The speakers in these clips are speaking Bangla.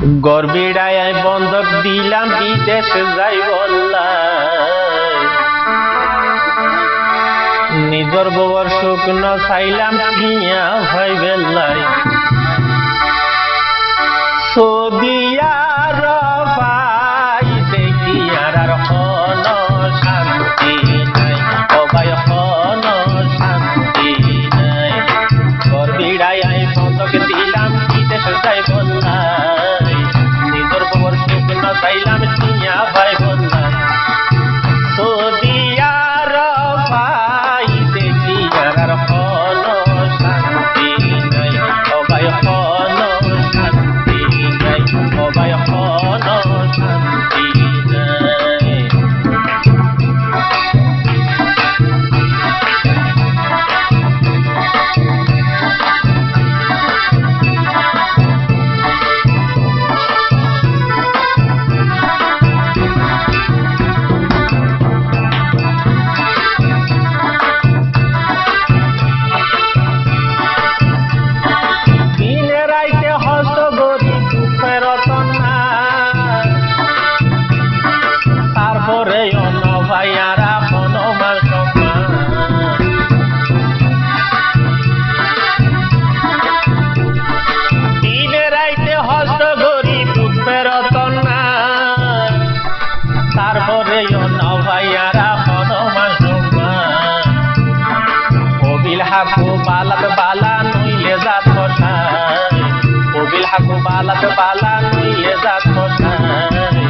গর্বিড়ায় বন্ধক দিলাম বিদেশে যাই বললাই, নিজর বউর শুকনো চাইলাম কিয়া ভাই বেল্লাই, সদিয়ার ভাই দেখি আর হন শান্তি নাই, ও ভাই হন শান্তি নাই। গর্বিড়ায় বন্ধক দিলাম বিদেশে যাই বললাই, নিজর বউর শুকনো চাইলাম কিয়া ভাই বললাই, সদিয়ার ভাই দেখি আর হন শান্তি নাই, ও ভাই হন শান্তি নাই, ও ভাই হন শান্তি নাই। তারপরে অন্য ভাইয়ারা হনুমান সম্মান, দিনে রাইতে হস্ত গরি দুধ ফেরতন না, তারপরে অন্য ভাইয়ারা হনুমান সম্মান। কবিল হাকু বালাত বালা নইলে জাত বসায়, কবিল হাকু বালাত বালা নইলে জাত বসায়,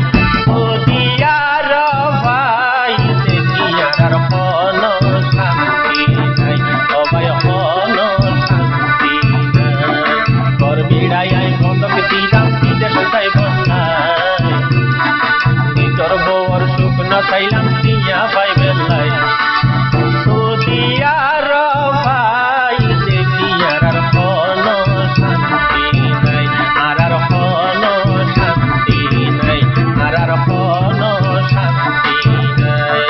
সদিয়ার ভাই দেখি আর হন শান্তি নাই, ও ভাই হন শান্তি নাই। গর্বিড়ায় বন্ধক দিলাম বিদেশে যাই বললাই, নিজর বউর শুকনো চাইলাম কিয়া ভাই বেল্লাই, সদিয়ার ভাই দেখি আর হন শান্তি নাই, আর হন শান্তি নাই, আর হন শান্তি নাই।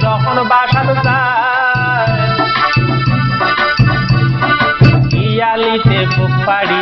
যখন বাসাত যায়, ইয়ালিতে বুক পাড়ি